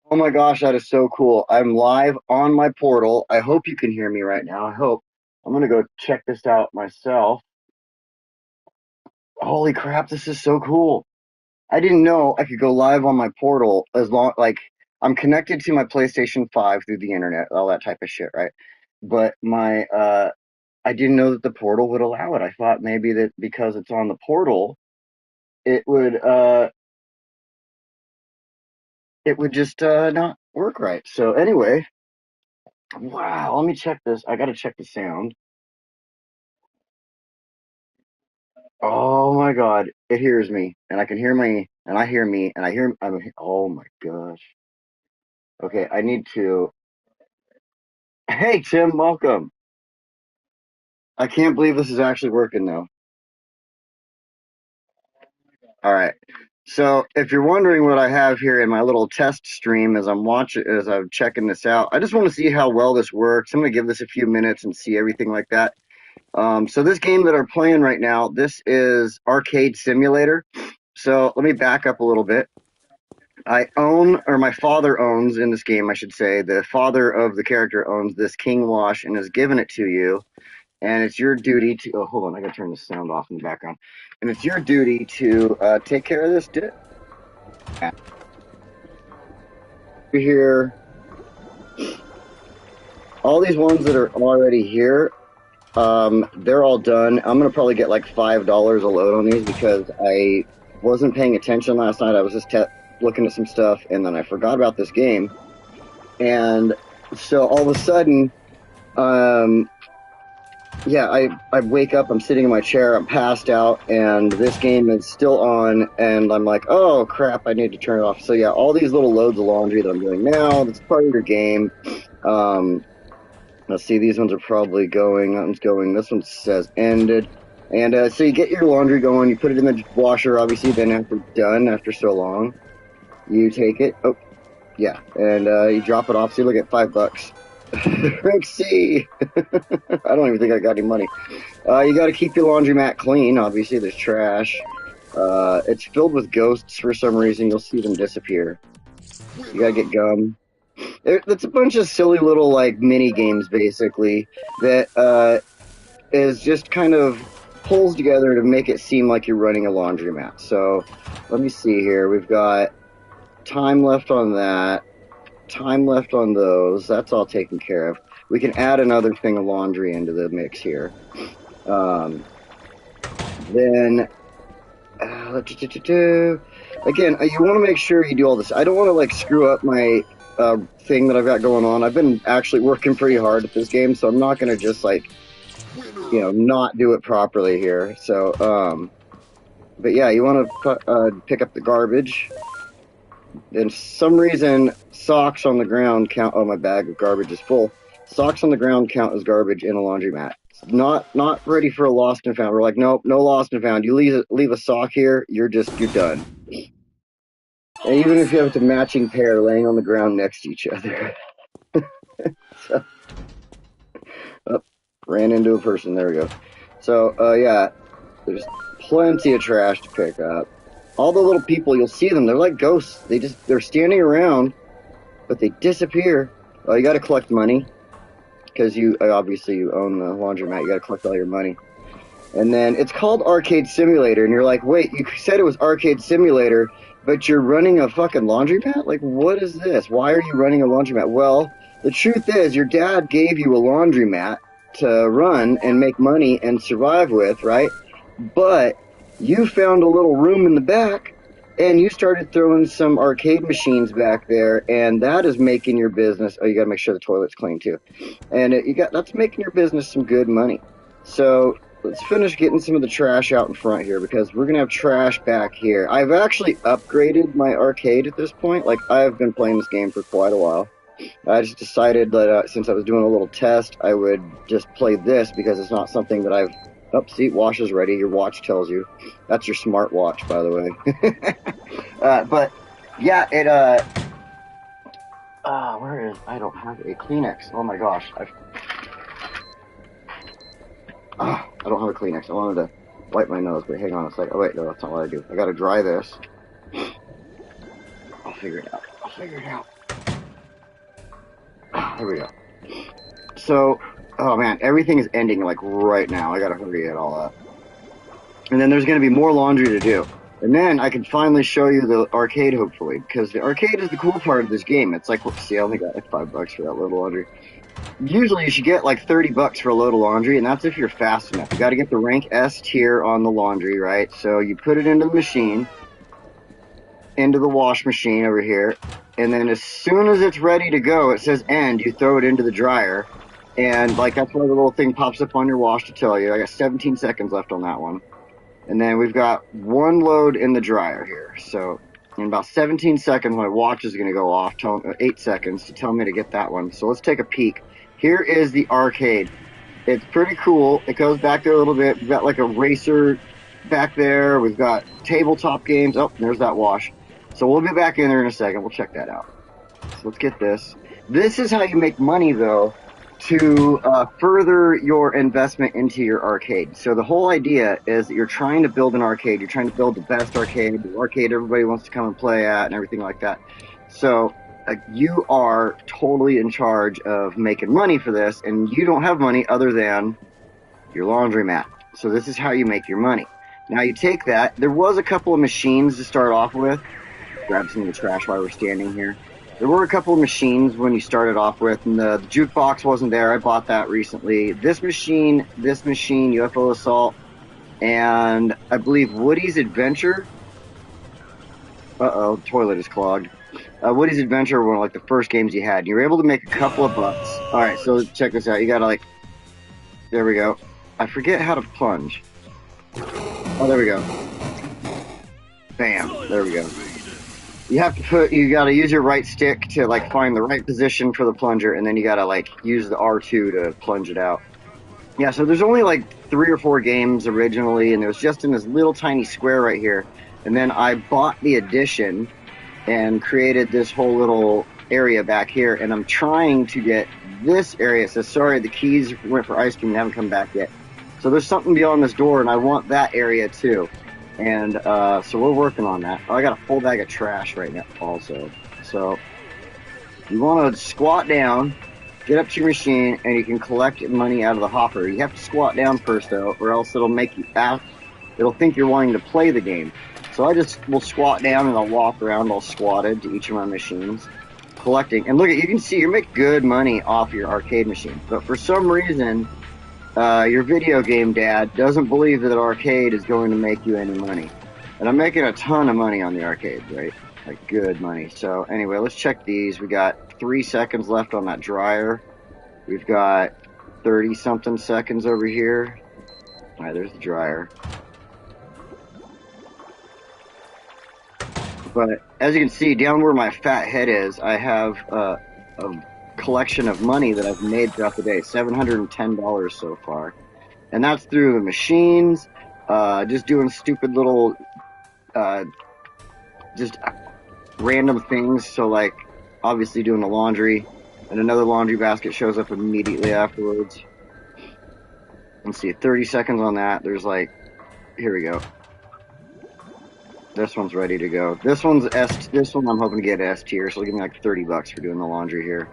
Oh my gosh, that is so cool. I'm live on my portal. I hope you can hear me right now. I hope. I'm gonna go check this out myself. Holy crap, this is so cool. I didn't know I could go live on my portal as long like I'm connected to my PlayStation 5 through the internet, all that type of shit, right? But my I didn't know that the portal would allow it. I thought maybe that because it's on the portal, it would it would just not work right. So anyway, wow, let me check this. I gotta check the sound. Oh my God, it hears me, and I can hear me, and I hear me, and I hear. Oh my gosh. Okay, I need to. Hey Tim, welcome. I can't believe this is actually working though. All right. So if you're wondering what I have here in my little test stream as I'm checking this out, I just want to see how well this works. I'm gonna give this a few minutes and see everything like that. So this game that I'm playing right now, this is Arcade Simulator. So let me back up a little bit. I own, or my father owns in this game, I should say, the father of the character owns this King Wash and has given it to you. And it's your duty to, oh, hold on, I gotta turn the sound off in the background. And it's your duty to take care of this. Here, all these ones that are already here, they're all done. I'm gonna probably get like $5 a load on these because I wasn't paying attention last night. I was just looking at some stuff and then I forgot about this game. And so all of a sudden, um, yeah, I wake up, I'm sitting in my chair, I'm passed out, and this game is still on, and I'm like, oh crap, I need to turn it off. So yeah, all these little loads of laundry that I'm doing now, that's part of your game. Um, let's see, these ones are probably going, that one's going, this one says ended. And so you get your laundry going, you put it in the washer, obviously, then after done, after so long, you take it, oh, yeah, and you drop it off, so you look at $5. Rank C. I don't even think I got any money. You got to keep your laundromat clean. Obviously, there's trash. It's filled with ghosts for some reason. You'll see them disappear. You gotta get gum. It's a bunch of silly little like mini games basically that is just kind of pulls together to make it seem like you're running a laundromat. So let me see here. We've got time left on that. Time left on those. That's all taken care of. We can add another thing of laundry into the mix here. Um, then again, you want to make sure you do all this. I don't want to like screw up my thing that I've got going on. I've been actually working pretty hard at this game, so I'm not going to just like not do it properly here. So, but yeah, you want to pick up the garbage. And some reason, socks on the ground count. Oh, my bag of garbage is full. Socks on the ground count as garbage in a laundromat. Not ready for a lost and found. We're like, nope, no lost and found. You leave a sock here, you're done. And even if you have a matching pair laying on the ground next to each other. So, oh, ran into a person. There we go. So yeah, there's plenty of trash to pick up. All the little people, you'll see them. They're like ghosts. They're standing around, but they disappear. Oh, you got to collect money because you obviously you own the laundromat. You got to collect all your money. And then it's called Arcade Simulator, and you're like, wait, you said it was Arcade Simulator, but you're running a fucking laundromat? Like, what is this? Why are you running a laundromat? Well, the truth is, your dad gave you a laundromat to run and make money and survive with, right? But you found a little room in the back, and you started throwing some arcade machines back there, and that is making your business. Oh, you got to make sure the toilet's clean too, and that's making your business some good money. So let's finish getting some of the trash out in front here because we're gonna have trash back here. I've actually upgraded my arcade at this point. Like I've been playing this game for quite a while. I just decided that since I was doing a little test, I would just play this because it's not something that I've. Oh, see, wash is ready. Your watch tells you. That's your smart watch, by the way. But yeah, where is? I don't have a Kleenex. Oh my gosh, I don't have a Kleenex. I wanted to wipe my nose, but hang on a second. Oh, wait, no, that's not what I do. I gotta dry this. I'll figure it out. Here we go. So, oh man, everything is ending like right now. I gotta hurry it all up. And then there's gonna be more laundry to do. And then I can finally show you the arcade, hopefully, because the arcade is the cool part of this game. It's like, let's see, I only got like $5 for that load of laundry. Usually you should get like $30 for a load of laundry, and that's if you're fast enough. You got to get the rank S tier on the laundry, right? So you put it into the machine, into the wash machine over here, and then as soon as it's ready to go, it says end, you throw it into the dryer, and like that's why the little thing pops up on your wash to tell you. I got 17 seconds left on that one. And then we've got one load in the dryer here. So in about 17 seconds, my watch is going to go off, 8 seconds to tell me to get that one. So let's take a peek. Here is the arcade. It's pretty cool. It goes back there a little bit. We've got like a racer back there. We've got tabletop games. Oh, there's that wash. So we'll be back in there in a second. We'll check that out. So let's get this. This is how you make money, though, to further your investment into your arcade. So the whole idea is that you're trying to build an arcade. You're trying to build the best arcade, the arcade everybody wants to come and play at and everything like that. So you are totally in charge of making money for this, and you don't have money other than your laundromat. So this is how you make your money. Now you take that. There was a couple of machines to start off with. Grab some of the trash while we're standing here. There were a couple of machines when you started off with, and the jukebox wasn't there. I bought that recently. This machine, UFO Assault, and I believe Woody's Adventure. Uh-oh, the toilet is clogged. Woody's Adventure were like the first games you had. You were able to make a couple of bucks. All right, so check this out. You gotta like, there we go. I forget how to plunge. Oh, there we go. Bam, there we go. You gotta use your right stick to like find the right position for the plunger, and then you gotta like use the R2 to plunge it out. Yeah, so there's only like 3 or 4 games originally, and it was just in this little tiny square right here. And then I bought the edition and created this whole little area back here, and I'm trying to get this area. So sorry, the keys went for ice cream and haven't come back yet. So there's something beyond this door, and I want that area too. And so we're working on that. Oh, I got a full bag of trash right now also. So you want to squat down, get up to your machine, and you can collect money out of the hopper. You have to squat down first, though, or else it'll make you out. It'll think you're wanting to play the game. So I just will squat down and I'll walk around all squatted to each of my machines, collecting. And look, you can see you make good money off your arcade machine. But for some reason, your video game dad doesn't believe that arcade is going to make you any money. And I'm making a ton of money on the arcade, right? Like good money. So anyway, let's check these. We got 3 seconds left on that dryer. We've got 30 something seconds over here. All right, there's the dryer. But as you can see, down where my fat head is, I have a collection of money that I've made throughout the day, $710 so far. And that's through the machines, just doing stupid little, just random things. So like, obviously doing the laundry, and another laundry basket shows up immediately afterwards. Let's see, 30 seconds on that. There's like, here we go. This one's ready to go. This one I'm hoping to get S tier, so it'll give me like $30 for doing the laundry here.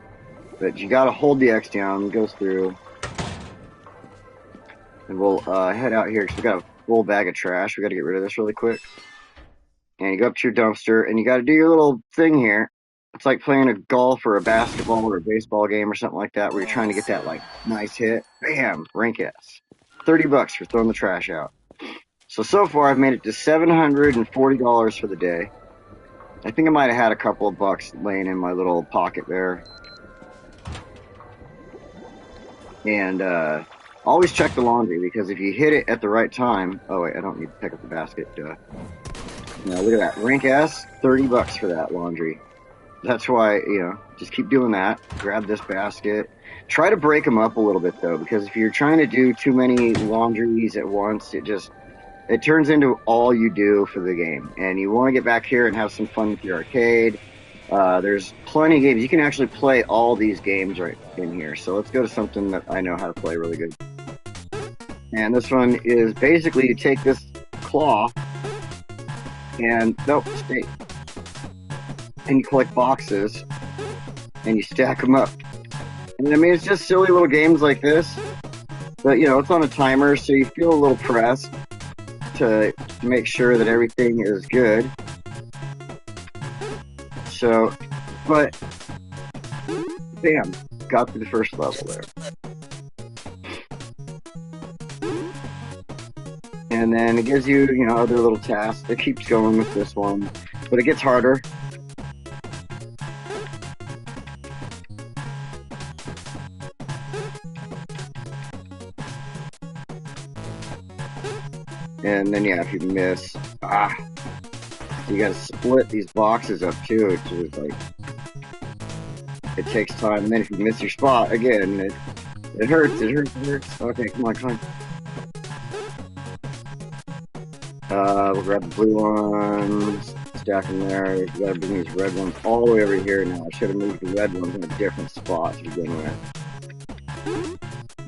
But you gotta hold the X down, it goes through. And we'll head out here, because we got a full bag of trash. We gotta get rid of this really quick. And you go up to your dumpster, and you gotta do your little thing here. It's like playing a golf or a basketball or a baseball game or something like that, where you're trying to get that like nice hit. Bam! Rank S. $30 for throwing the trash out. So far I've made it to $740 for the day. I think I might have had a couple of bucks laying in my little pocket there. And always check the laundry, because if you hit it at the right time... Oh wait, I don't need to pick up the basket. Now look at that. Rank S, $30 for that laundry. That's why, you know, just keep doing that. Grab this basket. Try to break them up a little bit though, because if you're trying to do too many laundries at once, it turns into all you do for the game. And you want to get back here and have some fun with your arcade. There's plenty of games. You can actually play all these games right in here. So let's go to something that I know how to play really good. And this one is basically you take this claw and, nope, stay. And you collect boxes and you stack them up. And I mean, it's just silly little games like this. But, you know, it's on a timer, so you feel a little pressed to make sure that everything is good. So, but, bam, got through the first level there. And then it gives you, you know, other little tasks. It keeps going with this one, but it gets harder. And then, yeah, if you miss, you gotta split these boxes up too, which is like, it takes time. And then if you miss your spot, again, it hurts, it hurts. Okay, come on. We'll grab the blue ones, stack them there. You gotta bring these red ones all the way over here now. I should have moved the red ones in a different spot to begin with.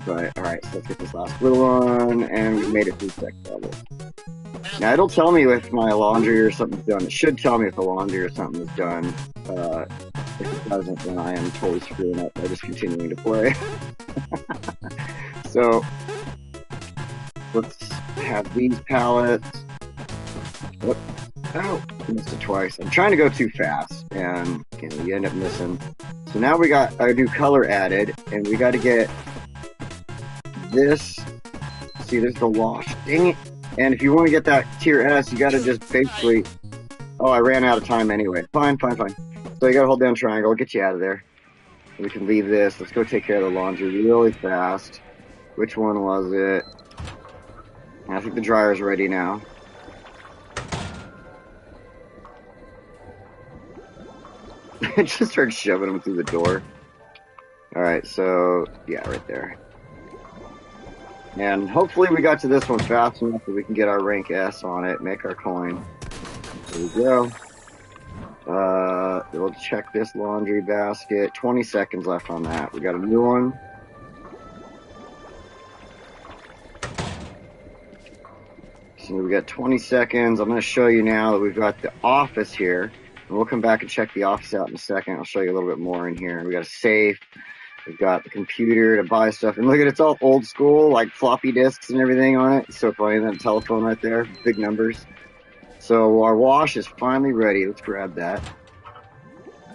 But, alright, so let's get this last blue one, and we've made it through the second level. Now, it'll tell me if my laundry or something's done. It should tell me if the laundry or something is done. If it doesn't, then I am totally screwing up by just continuing to play. So, let's have these pallets. What? Oh, I missed it twice. I'm trying to go too fast, and you end up missing. So now we got our new color added, and we got to get this. See, there's the wash. Dang it. And if you want to get that tier S, you got to just basically... Oh, I ran out of time anyway. Fine. So you got to hold down triangle. I'll get you out of there. We can leave this. Let's go take care of the laundry really fast. Which one was it? I think the dryer's ready now. It just started shoving them through the door. Alright, so... Yeah, right there. And hopefully we got to this one fast enough that we can get our rank S on it, make our coin. There we go. We'll check this laundry basket. 20 seconds left on that. We got a new one. So we got 20 seconds. I'm going to show you now that we've got the office here. And we'll come back and check the office out in a second. I'll show you a little bit more in here. We got a safe. We've got the computer to buy stuff. And look at it, it's all old school, like floppy disks and everything on it. It's so funny, that telephone right there, big numbers. So our wash is finally ready. Let's grab that.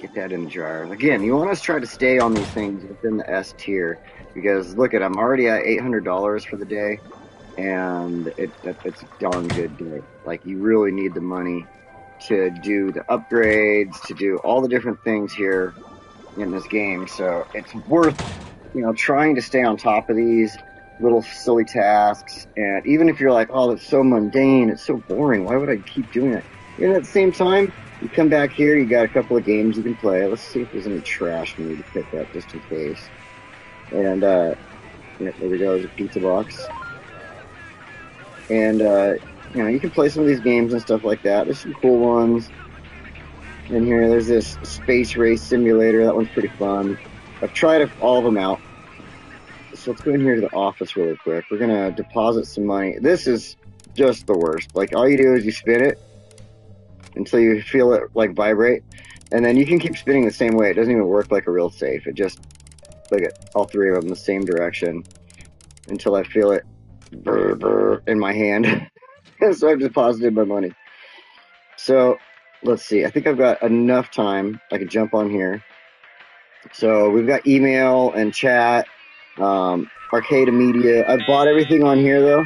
Get that in the jar. Again, you want us to try to stay on these things within the S tier. Because look at, I'm already at $800 for the day. And it's a darn good day. Like, you really need the money to do the upgrades, to do all the different things here in this game. So it's worth, trying to stay on top of these little silly tasks. And even if you're like, oh, it's so mundane, it's so boring, why would I keep doing it? And at the same time, you come back here, you got a couple of games you can play. Let's see if there's any trash we need to pick up just in case. And there we go, there's a pizza box. And you can play some of these games and stuff like that. There's some cool ones. And here, there's this space race simulator. That one's pretty fun. I've tried all of them out. So let's go in here to the office really quick. We're gonna deposit some money. This is just the worst. Like, all you do is you spin it until you feel it like vibrate, and then you can keep spinning the same way. It doesn't even work like a real safe. It just, look at all three of them in the same direction until I feel it brr, brr, in my hand. So I've deposited my money. So let's see. I think I've got enough time. I can jump on here. So we've got email and chat, arcade and media. I've bought everything on here though,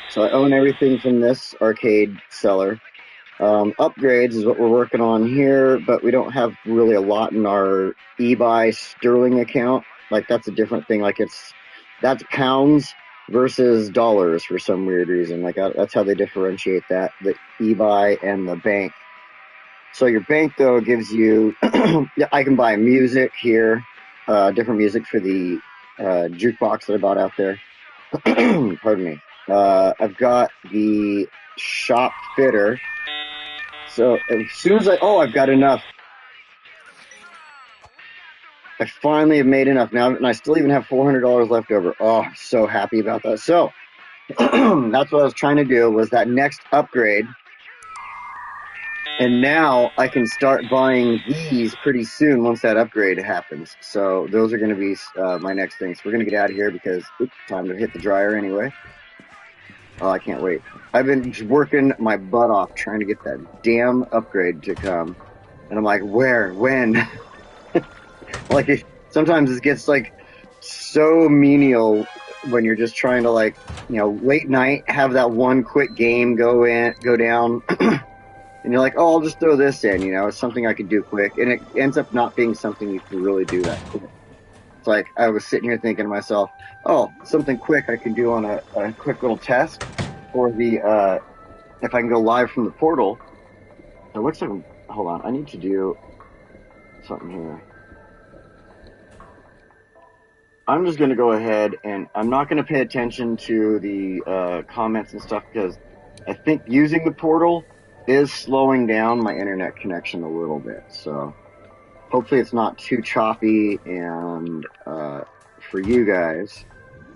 so I own everything from this arcade seller. Upgrades is what we're working on here, but we don't have really a lot in our eBay Sterling account. Like, that's a different thing. Like, that's pounds versus dollars for some weird reason. Like, that's how they differentiate that, the eBay and the bank. So your bank though gives you, I can buy music here, different music for the jukebox that I bought out there. Pardon me. I've got the shop fitter. So as soon as I've got enough. I finally have made enough now, and I still even have $400 left over. Oh, I'm so happy about that. So that's what I was trying to do, was that next upgrade. And now I can start buying these pretty soon once that upgrade happens. So those are going to be my next things. We're going to get out of here because it's time to hit the dryer anyway. Oh, I can't wait. I've been working my butt off trying to get that damn upgrade to come. And I'm like, where? When? Like, sometimes it gets like so menial when you're just trying to like, late night, have that one quick game go down. And you're like, oh, I'll just throw this in, it's something I could do quick. And it ends up not being something you can really do that quick. It's like, I was sitting here thinking to myself, oh, something quick I can do on a quick little test for the, if I can go live from the portal. It looks like, hold on, I need to do something here. I'm just going to go ahead and I'm not going to pay attention to the comments and stuff because I think using the portal is slowing down my internet connection a little bit. So hopefully it's not too choppy and for you guys.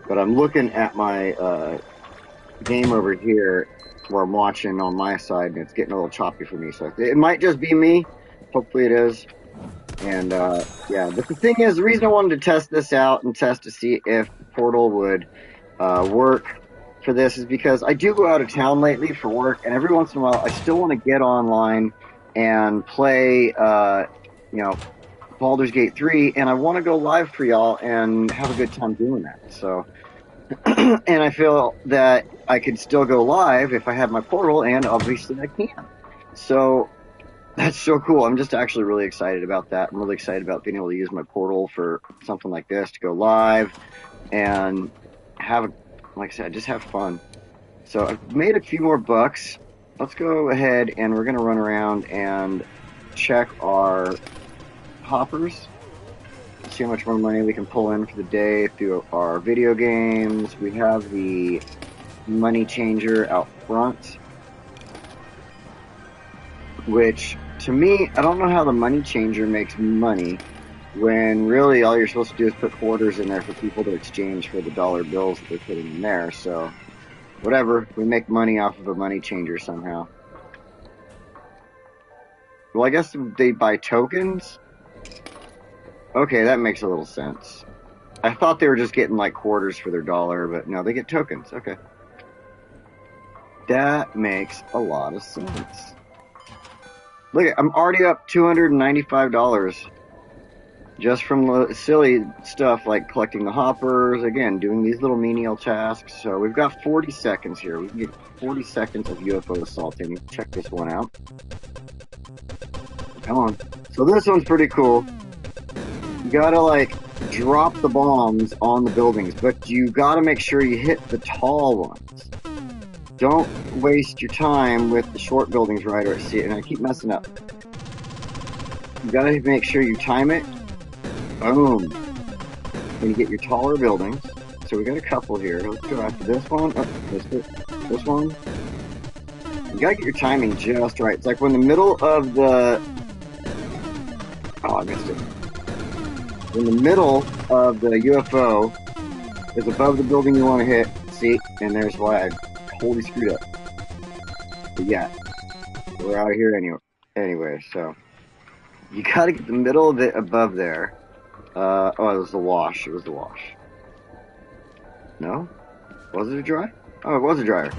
But I'm looking at my game over here where I'm watching on my side, and it's getting a little choppy for me. So it might just be me. Hopefully it is. And yeah, but the thing is, the reason I wanted to test this out and test to see if the portal would work for this is because I do go out of town lately for work, and every once in a while I still want to get online and play, Baldur's Gate 3, and I want to go live for y'all and have a good time doing that. So, and I feel that I could still go live if I have my portal, and obviously I can. So that's so cool. I'm just actually really excited about that. I'm really excited about being able to use my portal for something like this to go live and have, like I said, just have fun. So I've made a few more bucks. Let's go ahead and we're going to run around and check our hoppers. See how much more money we can pull in for the day through our video games. We have the money changer out front, which to me, I don't know how the money changer makes money when really all you're supposed to do is put quarters in there for people to exchange for the dollar bills that they're putting in there. So whatever, we make money off of a money changer somehow. Well, I guess they buy tokens. Okay, that makes a little sense. I thought they were just getting like quarters for their dollar, but no, they get tokens. Okay. That makes a lot of sense. Look, I'm already up $295 just from the silly stuff like collecting the hoppers, again, doing these little menial tasks. So we've got 40 seconds here. We can get 40 seconds of UFO assaulting. Check this one out. Come on. So this one's pretty cool. You gotta like drop the bombs on the buildings, but you gotta make sure you hit the tall ones. Don't waste your time with the short buildings right or see it, and I keep messing up. You gotta make sure you time it. Boom. Then you get your taller buildings. So we got a couple here. Let's go after this one. Oh, this one. You gotta get your timing just right. It's like when the middle of the... Oh, I missed it. When the middle of the UFO is above the building you want to hit, see? And there's why I totally screwed up. But yeah, we're out of here anyway, so you gotta get the middle of it above there. Oh, it was the wash. It was the wash. No? Was it a dry? Oh, it was a dryer.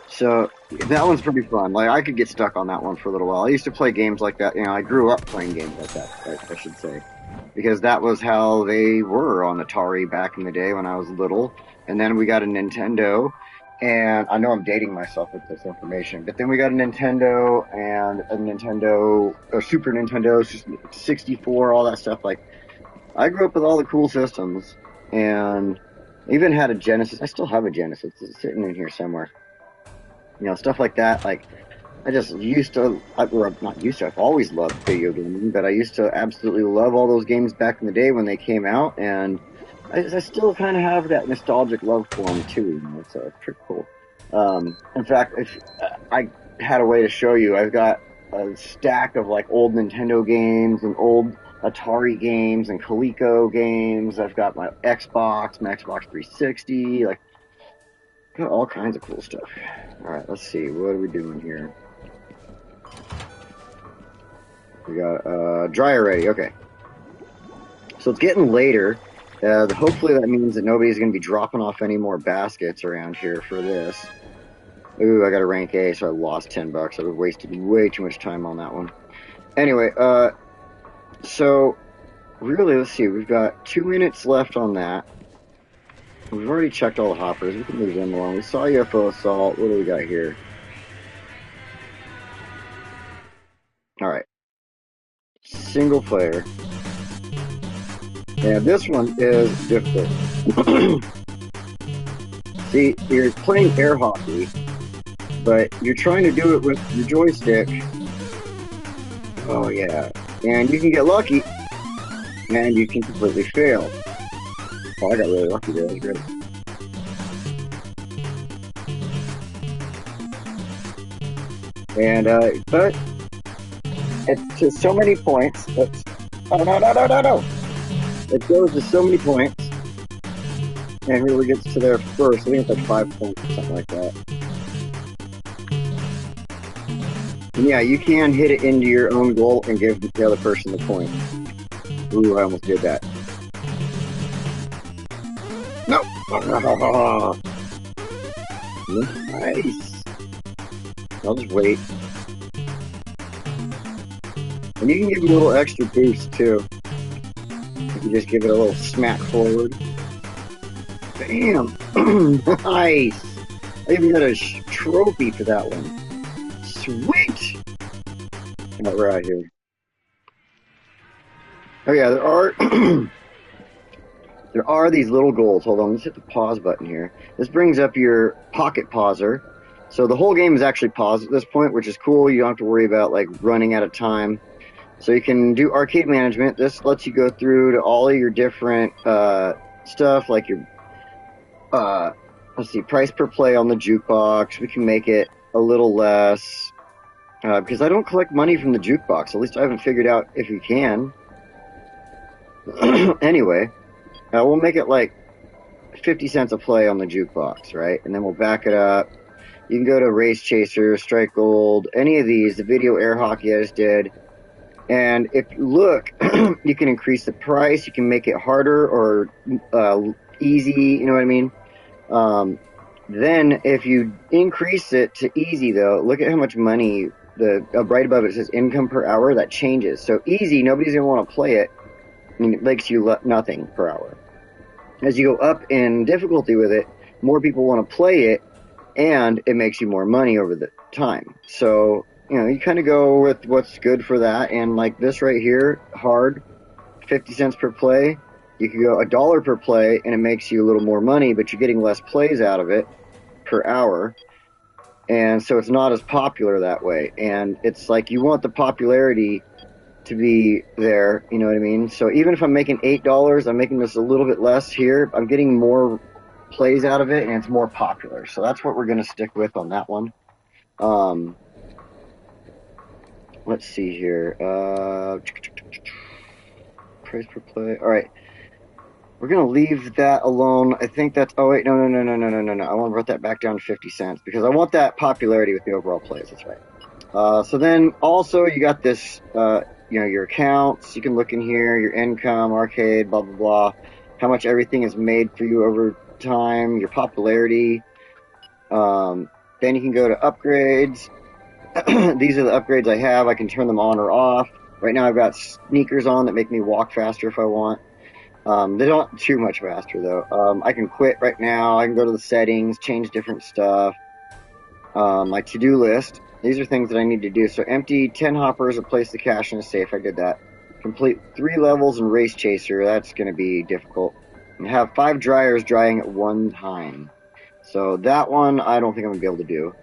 So that one's pretty fun. Like, I could get stuck on that one for a little while. I used to play games like that. I grew up playing games like that, I should say, because that was how they were on Atari back in the day when I was little. And then we got a Nintendo, and I know I'm dating myself with this information, but then we got a Nintendo and a Super Nintendo, 64, all that stuff. Like, I grew up with all the cool systems, and even had a Genesis. I still have a Genesis. It's sitting in here somewhere. Stuff like that. Like, I just used to, not used to, I've always loved video gaming, but I used to absolutely love all those games back in the day when they came out, and I still kind of have that nostalgic love for them too. It's pretty cool. In fact, if I had a way to show you, I've got a stack of like old Nintendo games and old Atari games and Coleco games. I've got my Xbox 360. Like, Got all kinds of cool stuff. Alright, let's see. What are we doing here? We got dryer ready. Okay. So it's getting later. Hopefully that means that nobody's going to be dropping off any more baskets around here for this. Ooh, I got a rank A, so I lost $10. I wasted way too much time on that one. Anyway, so really, let's see. We've got 2 minutes left on that. We've already checked all the hoppers. We can move them along. We saw UFO assault. What do we got here? All right. Single player. Yeah, this one is difficult. See, you're playing air hockey, but you're trying to do it with your joystick. Oh, yeah. And you can get lucky, and you can completely fail. Oh, I got really lucky there. That was great. And, but it's to so many points. It's, oh, no. It goes to so many points. And whoever gets to there first, I think it's like 5 points or something like that. And yeah, you can hit it into your own goal and give the other person the point. Ooh, I almost did that. No! Nice. I'll just wait. And you can give it a little extra boost too. You can just give it a little smack forward. Bam! Nice! I even got a trophy for that one. Sweet! Alright, we're out here. Oh yeah, there are these little goals. Hold on, let's hit the pause button here. This brings up your pocket pauser. So the whole game is actually paused at this point, which is cool. You don't have to worry about like running out of time. So you can do arcade management. This lets you go through to all of your different stuff, like your let's see, price per play on the jukebox. We can make it a little less because I don't collect money from the jukebox. At least I haven't figured out if you can. Anyway, we'll make it like 50 cents a play on the jukebox, right? And then we'll back it up. You can go to Race Chaser, Strike Gold, any of these, the video air hockey I just did. And if you look, you can increase the price, you can make it harder or easy, you know what I mean? Then if you increase it to easy though, look at how much money, right above it says income per hour, that changes. So easy, nobody's going to want to play it. I mean, it makes you nothing per hour. As you go up in difficulty with it, more people want to play it, and it makes you more money over the time. So, you know, you kind of go with what's good for that. And like this right here, hard, 50 cents per play. You could go $1 per play, and it makes you a little more money, but you're getting less plays out of it per hour. And so it's not as popular that way. And it's like you want the popularity to be there, you know what I mean? So even if I'm making $8, I'm making this a little bit less here. I'm getting more plays out of it, and it's more popular. So that's what we're going to stick with on that one. Let's see here. Price per play. All right. We're going to leave that alone. I think that's... Oh, wait. No. I want to put that back down to 50 cents because I want that popularity with the overall plays. That's right. So then also you got this... you know, your accounts, you can look in here, your income, arcade, blah, blah, blah, how much everything is made for you over time, your popularity. Then you can go to upgrades. These are the upgrades I have. I can turn them on or off. Right now I've got sneakers on that make me walk faster if I want. They don't too much faster though. I can quit right now. I can go to the settings, change different stuff. My to-do list. These are things that I need to do. So empty 10 hoppers or place the cash in a safe. I did that. Complete 3 levels in Race Chaser. That's going to be difficult. And have 5 dryers drying at one time. So that one I don't think I'm going to be able to do.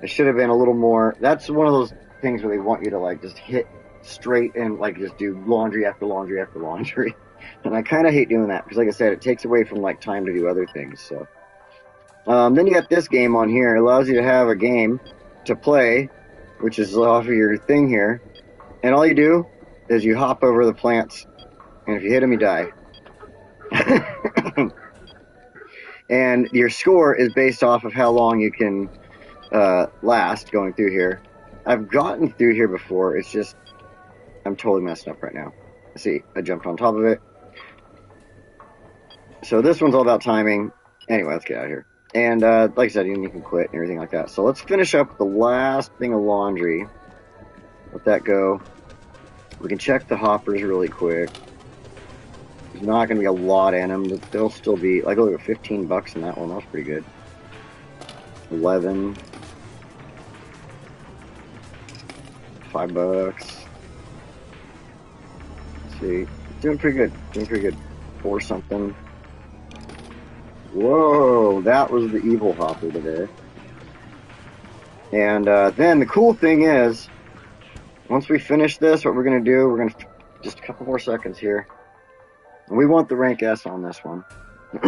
I should have been a little more... That's one of those things where they want you to like just hit straight and like just do laundry after laundry after laundry. And I kind of hate doing that because like I said, it takes away from like time to do other things. So then you got this game on here. It allows you to have a game to play, which is off of your thing here, and all you do is you hop over the plants, and if you hit them, you die. And your score is based off of how long you can last going through here. I've gotten through here before. It's just I'm totally messed up right now. See, I jumped on top of it. So this one's all about timing. Anyway, let's get out of here. And like I said, you can quit and everything like that. So let's finish up with the last thing of laundry. Let that go. We can check the hoppers really quick. There's not going to be a lot in them, but they'll still be, like, look at $15 in that one. That was pretty good. 11. $5. Let's see. Doing pretty good. Doing pretty good. 4 something. Whoa, that was the evil hopper today. And then the cool thing is, once we finish this, what we're going to do, we're going to, just a couple more seconds here. We want the rank S on this one.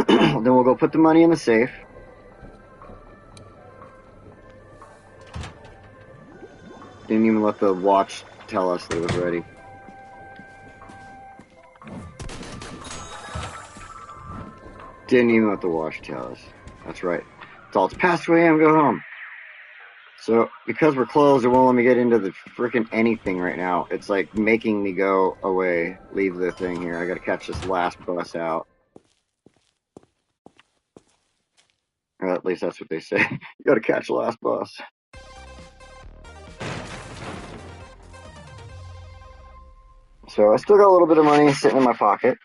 Then we'll go put the money in the safe. Didn't even let the watch tell us that it was ready. Didn't even let the watch tell us. That's right. It's all, it's past 2 a.m., go home. So, because we're closed, it won't let me get into the freaking anything right now. It's like making me go away, leave the thing here. I gotta catch this last bus out. Or at least that's what they say. You gotta catch the last bus. So, I still got a little bit of money sitting in my pocket.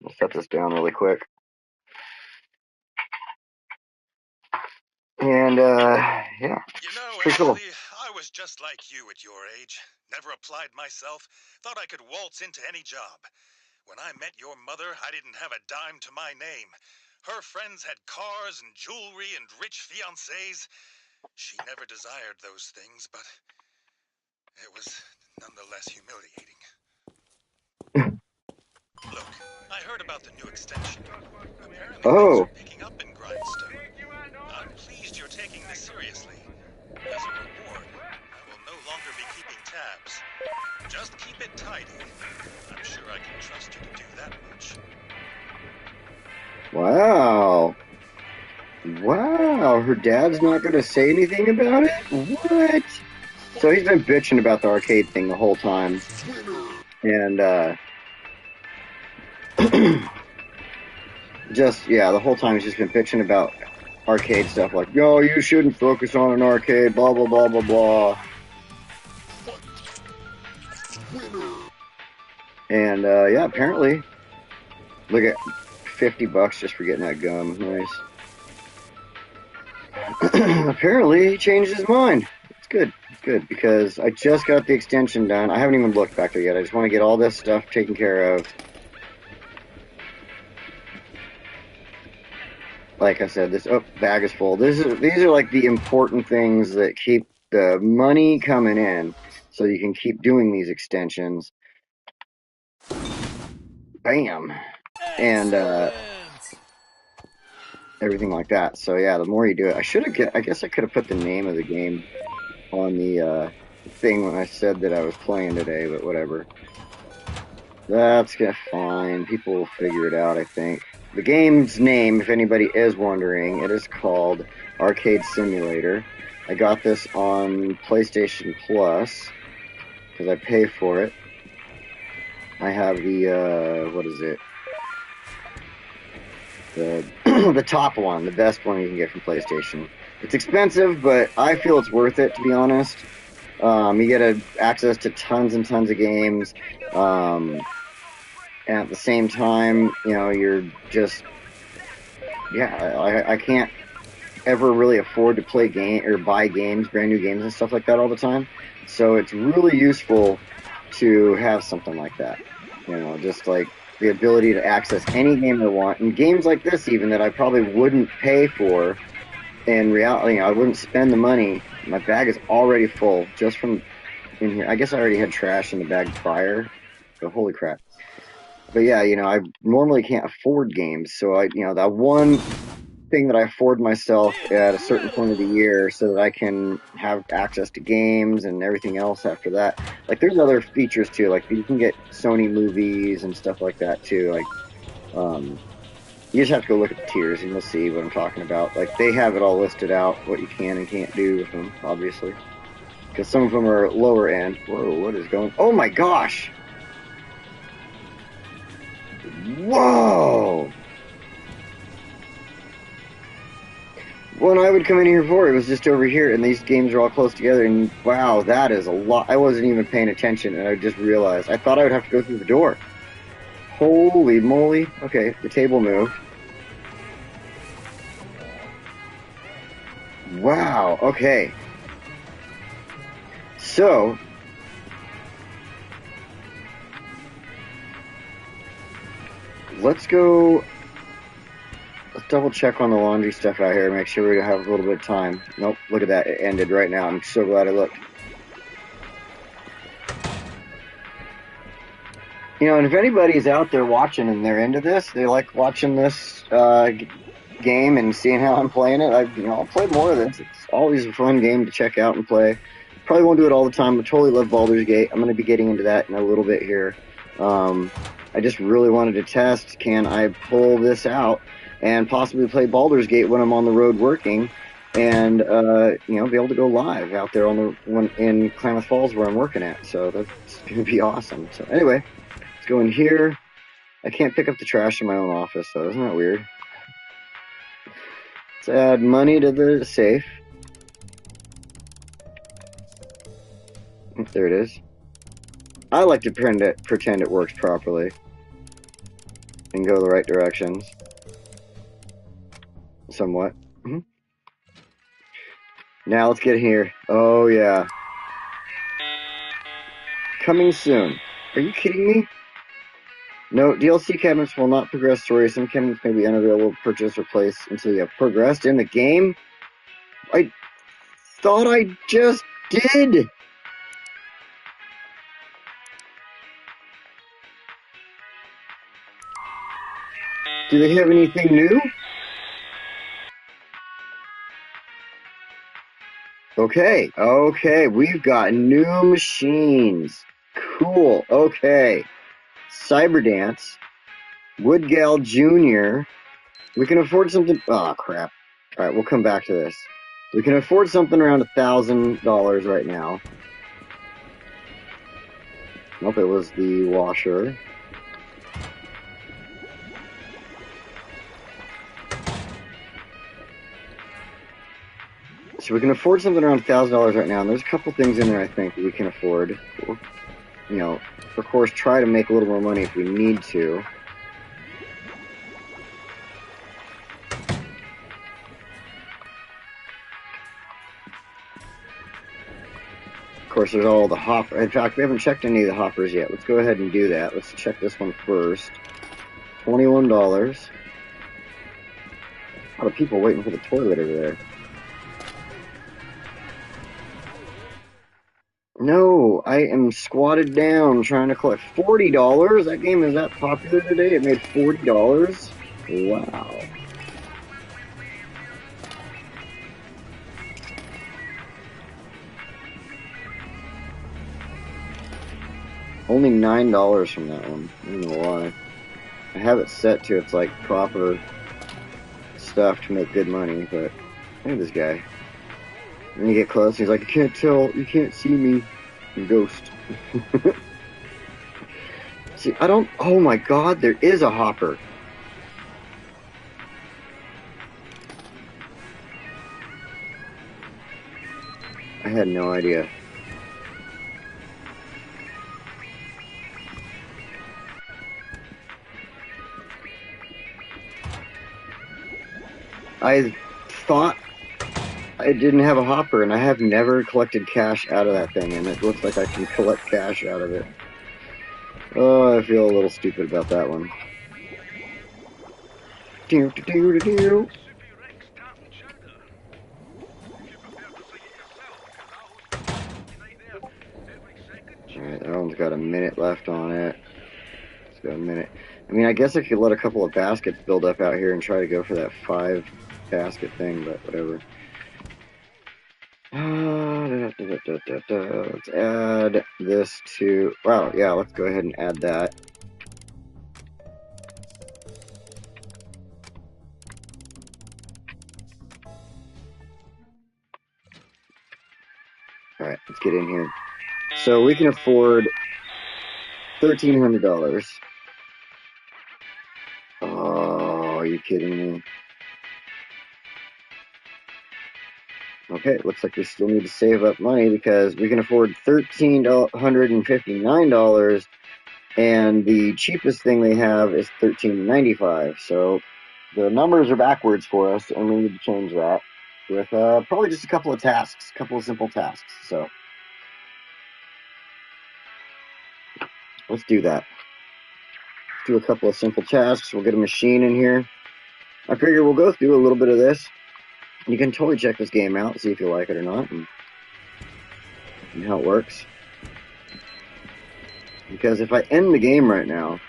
I'll set this down really quick. And, yeah. You know, pretty cool. I was just like you at your age. Never applied myself. Thought I could waltz into any job. When I met your mother, I didn't have a dime to my name. Her friends had cars and jewelry and rich fiancés. She never desired those things, but it was nonetheless humiliating. Look, I heard about the new extension. Apparently things are picking up in Grindstone. I'm pleased you're taking this seriously. As a reward, I will no longer be keeping tabs. Just keep it tidy. I'm sure I can trust you to do that much. Wow. Wow, her dad's not going to say anything about it? What? So he's been bitching about the arcade thing the whole time. And, just, yeah, the whole time he's just been bitching about arcade stuff like, yo, you shouldn't focus on an arcade, blah, blah, blah, blah, blah. And, yeah, apparently, look at $50 just for getting that gum. Nice. Apparently, he changed his mind. It's good. It's good, because I just got the extension done. I haven't even looked back there yet. I just want to get all this stuff taken care of. Like I said, this bag is full. These are like the important things that keep the money coming in, so you can keep doing these extensions. Bam, and everything like that. So yeah, the more you do it, I guess I could have put the name of the game on the thing when I said that I was playing today, but whatever. That's fine. People will figure it out, I think. The game's name, if anybody is wondering, it is called Arcade Simulator. I got this on PlayStation Plus, because I pay for it. I have the, what is it? The top one, the best one you can get from PlayStation. It's expensive, but I feel it's worth it, to be honest. You get access to tons and tons of games. And at the same time, you know, you're just, yeah, I can't ever really afford to play buy games, brand new games and stuff like that all the time. So it's really useful to have something like that. You know, just like the ability to access any game I want, and games like this even that I probably wouldn't pay for. In reality, you know, I wouldn't spend the money. My bag is already full just from in here. I guess I already had trash in the bag prior, but holy crap. But yeah, you know, I normally can't afford games, so that one thing that I afford myself at a certain point of the year so that I can have access to games and everything else after that. Like, there's other features too, like you can get Sony movies and stuff like that too, like, You just have to go look at the tiers and you'll see what I'm talking about. Like, they have it all listed out, what you can and can't do with them, obviously. Because some of them are lower end. Whoa, what is going... Oh my gosh! Whoa! When I would come in here for, it was just over here, and these games are all close together, and wow, that is a lot. I wasn't even paying attention, and I just realized. I thought I would have to go through the door. Holy moly. Okay, the table moved. Wow, okay. So, let's go... Let's double check on the laundry stuff out here, make sure we have a little bit of time. Nope, look at that, it ended right now. I'm so glad I looked. You know, and if anybody's out there watching and they're into this, they like watching this game and seeing how I'm playing it, I'll play more of this. It's always a fun game to check out and play. Probably won't do it all the time, but totally love Baldur's Gate. I'm going to be getting into that in a little bit here. I just really wanted to test, can I pull this out and possibly play Baldur's Gate when I'm on the road working, and be able to go live out there in Klamath Falls where I'm working at. So that's going to be awesome. So anyway, let's go in here. I can't pick up the trash in my own office, though. Isn't that weird? Let's add money to the safe. There it is. I like to pretend it works properly and go the right directions. Somewhat. Now let's get here. Oh, yeah. Coming soon. Are you kidding me? No, DLC cabinets will not progress story. Some cabinets may be unavailable to purchase or place until you have progressed in the game. I thought I just did. Do they have anything new? Okay, we've got new machines. Cool, okay. Cyberdance, Woodgal Jr. We can afford something... Oh, crap. Alright, we'll come back to this. We can afford something around $1,000 right now. Nope, it was the washer. So we can afford something around $1,000 right now, and there's a couple things in there I think that we can afford. We'll, of course, try to make a little more money if we need to. Of course, there's all the hopper. In fact, we haven't checked any of the hoppers yet. Let's go ahead and do that. Let's check this one first. $21. A lot of people waiting for the toilet over there. No, I am squatted down trying to collect $40. That game is that popular today. It made $40. Wow. Only $9 from that one. I don't know why. I have it set to it's like proper stuff to make good money, but look at this guy. And you get close, he's like, I can't tell, you can't see me. I'm ghost. See, I don't, oh my god, there is a hopper. I had no idea. I thought I didn't have a hopper, and I have never collected cash out of that thing, and it looks like I can collect cash out of it. Oh, I feel a little stupid about that one. Alright, that one's got a minute left on it. It's got a minute. I mean, I guess I could let a couple of baskets build up out here and try to go for that 5 basket thing, but whatever. Let's add this to... Wow, yeah, let's go ahead and add that. get in here. So we can afford $1,300. Oh, are you kidding me? Okay, looks like we still need to save up money because we can afford $1,359, and the cheapest thing they have is $1,395. So the numbers are backwards for us, and we need to change that with probably just a couple of tasks, a couple of simple tasks. So let's do that. Let's do a couple of simple tasks. We'll get a machine in here. I figure we'll go through a little bit of this. You can totally check this game out, see if you like it or not, and how it works. Because if I end the game right now,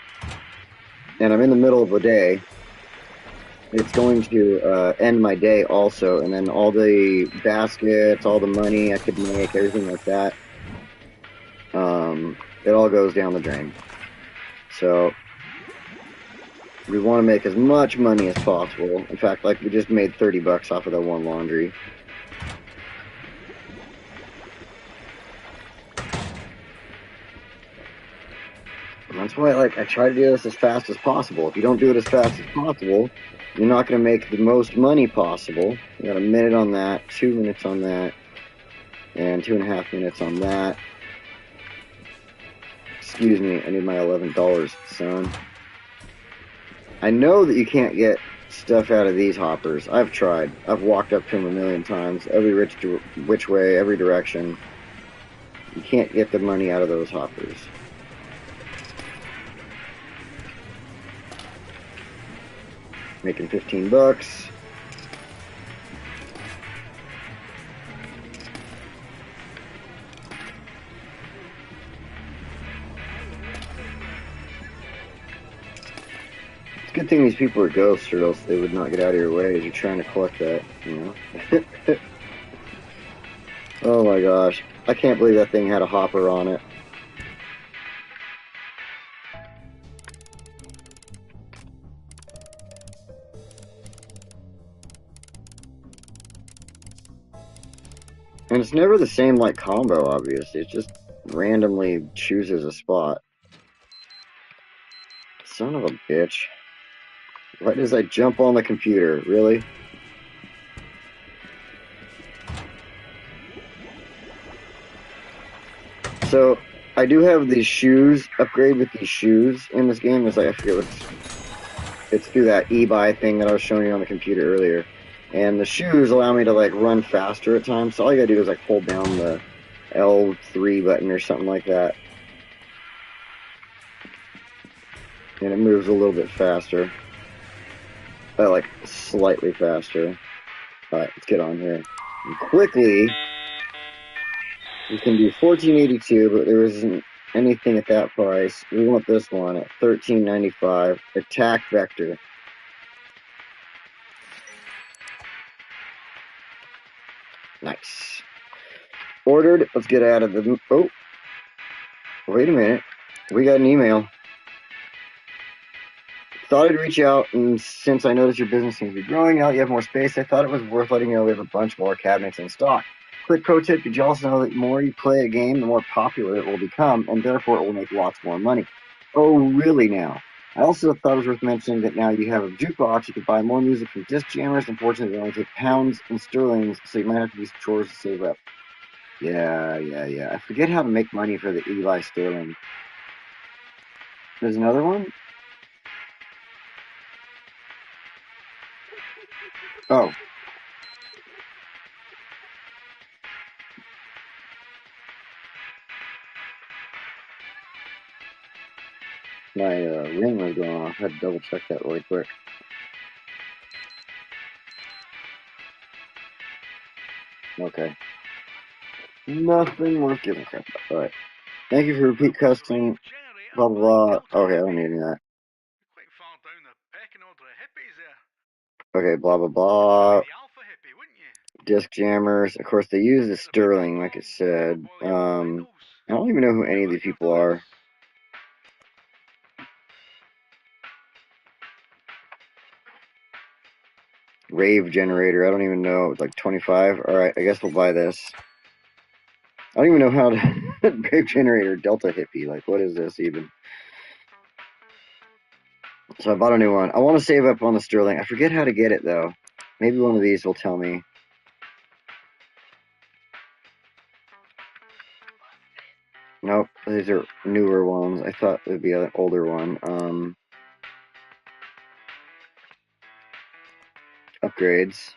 and I'm in the middle of a day, it's going to end my day also, and then all the baskets, all the money I could make, everything like that, it all goes down the drain. So we want to make as much money as possible. In fact, like we just made 30 bucks off of that one laundry. And that's why I try to do this as fast as possible. If you don't do it as fast as possible, you're not going to make the most money possible. You got a minute on that, 2 minutes on that, and 2.5 minutes on that. Excuse me, I need my $11, son. I know that you can't get stuff out of these hoppers. I've tried. I've walked up to them a million times, every which way, every direction. You can't get the money out of those hoppers. Making 15 bucks. It's a good thing these people are ghosts, or else they would not get out of your way as you're trying to collect that, you know? Oh my gosh. I can't believe that thing had a hopper on it. And it's never the same like combo, obviously. It just randomly chooses a spot. Son of a bitch. Why does I jump on the computer? Really? So, I do have these shoes, upgrade with these shoes in this game. It's like, I forget it's through that e-buy thing that I was showing you on the computer earlier. And the shoes allow me to like run faster at times. So all you gotta do is like hold down the L3 button or something like that. And it moves a little bit faster. Like slightly faster. Alright, let's get on here. And quickly, we can do 1482, but there isn't anything at that price. We want this one at 13.95. Attack vector. Nice. Ordered. Let's get out of the... Oh. Wait a minute. We got an email. Thought I'd reach out, and since I noticed your business seems to be growing out, you have more space, I thought it was worth letting you know we have a bunch more cabinets in stock. Quick pro tip, did you also know that the more you play a game, the more popular it will become, and therefore it will make lots more money? Oh, really now? I also thought it was worth mentioning that now you have a jukebox, you can buy more music from disc jammers. Unfortunately, they only take pounds and sterlings, so you might have to do some chores to save up. Yeah. I forget how to make money for the Eli Sterling. There's another one? Oh. My ring was going off. I had to double check that really quick. Okay. Nothing worth giving a crap about. Alright. Thank you for repeat customer. Blah, blah, blah. Okay, I don't need any of that. Okay, blah, blah, blah. Disc jammers. Of course, they use the sterling, like it said. I don't even know who any of these people are. Rave generator. I don't even know. It's like 25. Alright, I guess we'll buy this. I don't even know how to brave generator Delta Hippie. Like, what is this even? So I bought a new one. I want to save up on the Sterling. I forget how to get it though. Maybe one of these will tell me. Nope, these are newer ones. I thought it would be an older one. Upgrades.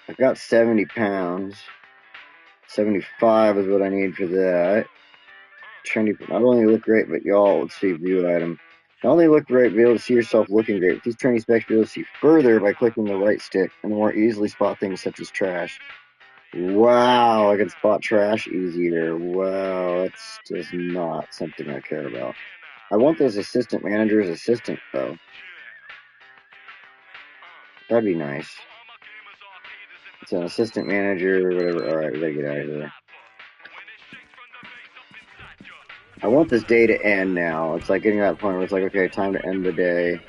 I've got 70 pounds. 75 is what I need for that. Trendy. Not only look great, but y'all, let's see, view item. Not only look great, be able to see yourself looking great. With these trendy specs, be able to see further by clicking the right stick and more easily spot things such as trash. Wow, I can spot trash easier. Wow, that's just not something I care about. I want this assistant manager's assistant, though. That'd be nice. It's an assistant manager or whatever. Alright, we gotta get out of here. I want this day to end now. It's like getting to that point where it's like, okay, time to end the day.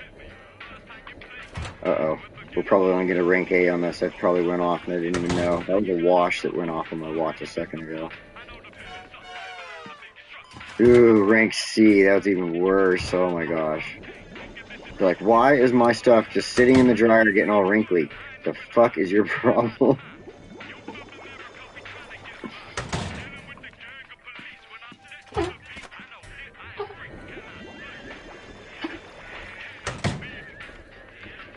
Uh-oh. We're probably only going to rank A on this. I probably went off and I didn't even know. That was a wash that went off on my watch a second ago. Ooh, rank C. That was even worse. Oh my gosh. They're like, why is my stuff just sitting in the dryer getting all wrinkly? The fuck is your problem?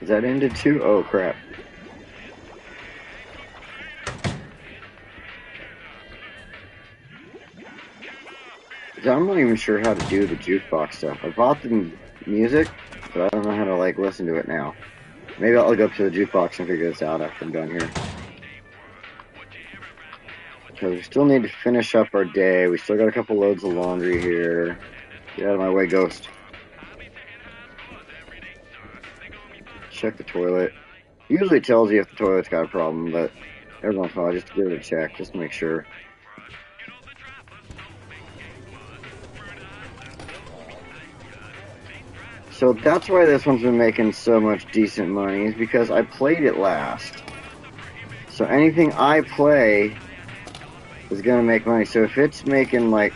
Is that ended too? Oh crap. I'm not even sure how to do the jukebox stuff. I bought the music, but I don't know how to like listen to it now. Maybe I'll go up to the jukebox and figure this out after I'm done here. Because we still need to finish up our day. We still got a couple loads of laundry here. Get out of my way, ghost. Check the toilet. Usually it tells you if the toilet's got a problem, but every once in a while, just give it a check, just to make sure. So that's why this one's been making so much decent money, is because I played it last. So anything I play is going to make money. So if it's making like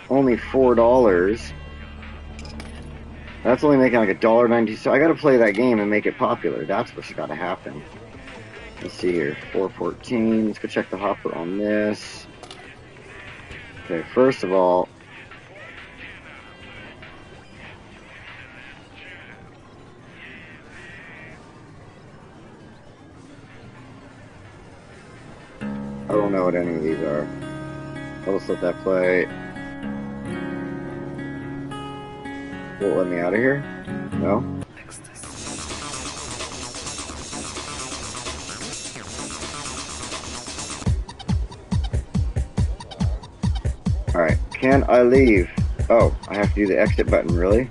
only $4, that's only making like $1.90. So I got to play that game and make it popular. That's what's got to happen. Let's see here, 414. Let's go check the hopper on this. Okay, first of all, I don't know what any of these are. I'll just let that play. Will it let me out of here? No? Alright, can I leave? Oh, I have to do the exit button, really?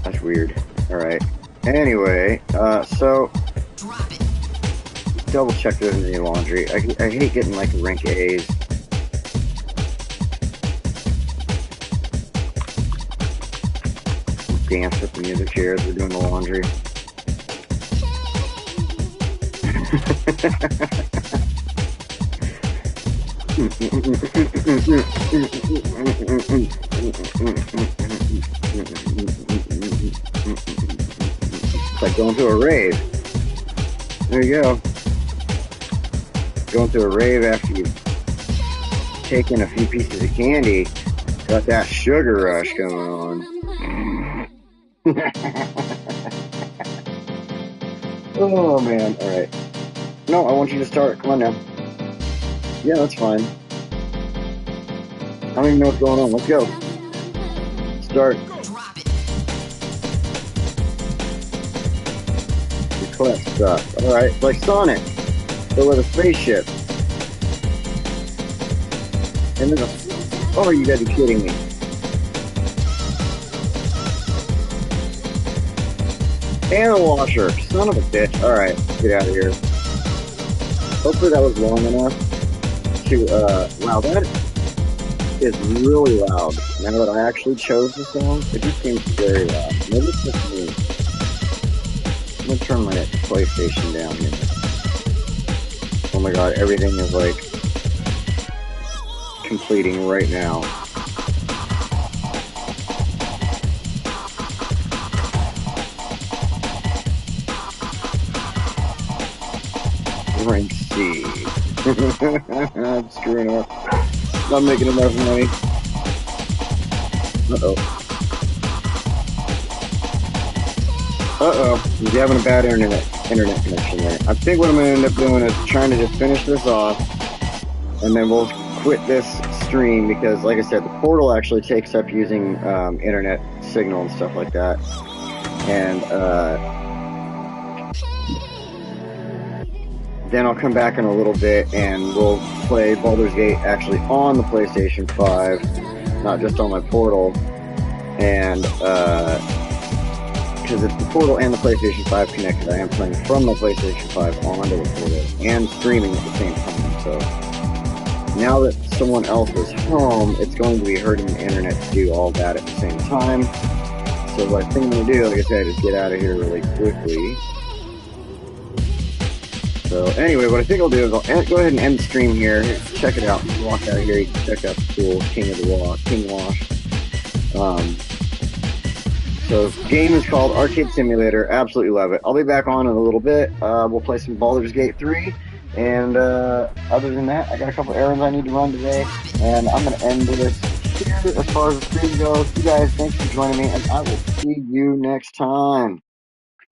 That's weird. Alright. Anyway, so double check there's any laundry. I hate getting like rank A's. Dance with the music here as we're doing the laundry. It's like going to a rave. There you go. Going through a rave after you've taken a few pieces of candy. Got that sugar rush going on. Oh man, alright. No, I want you to start. Come on now. Yeah, that's fine. I don't even know what's going on. Let's go. Start. Collect stuff. Alright, it's like Sonic. But with a spaceship. And then oh, you gotta be kidding me. And a washer. Son of a bitch. Alright, get out of here. Hopefully that was long enough to, wow, that is really loud. Now that I actually chose the song, it just seems very loud. Maybe it's just me. I'm gonna turn my PlayStation down here. Oh my god, everything is like completing right now. Rank C. I'm screwing up. Not making enough money. He's having a bad internet connection there. I think what I'm gonna end up doing is trying to just finish this off, and then we'll quit this stream because, like I said, the portal actually takes up using internet signal and stuff like that. And then I'll come back in a little bit and we'll play Baldur's Gate actually on the PlayStation 5, not just on my portal. And because it's the portal and the PlayStation 5 connected, I am playing from the PlayStation 5 onto the portal and streaming at the same time. So now that someone else is home, it's going to be hurting the internet to do all that at the same time. So what I think I'm going to do, like I said, is get out of here really quickly. So anyway, what I think I'll do is I'll go ahead and end the stream here. Check it out. Walk out of here. You can check out the cool King Wash. So the game is called Arcade Simulator. Absolutely love it. I'll be back on in a little bit. We'll play some Baldur's Gate 3. And other than that, I got a couple errands I need to run today. And I'm going to end this here as far as the stream goes. You guys, thanks for joining me. And I will see you next time.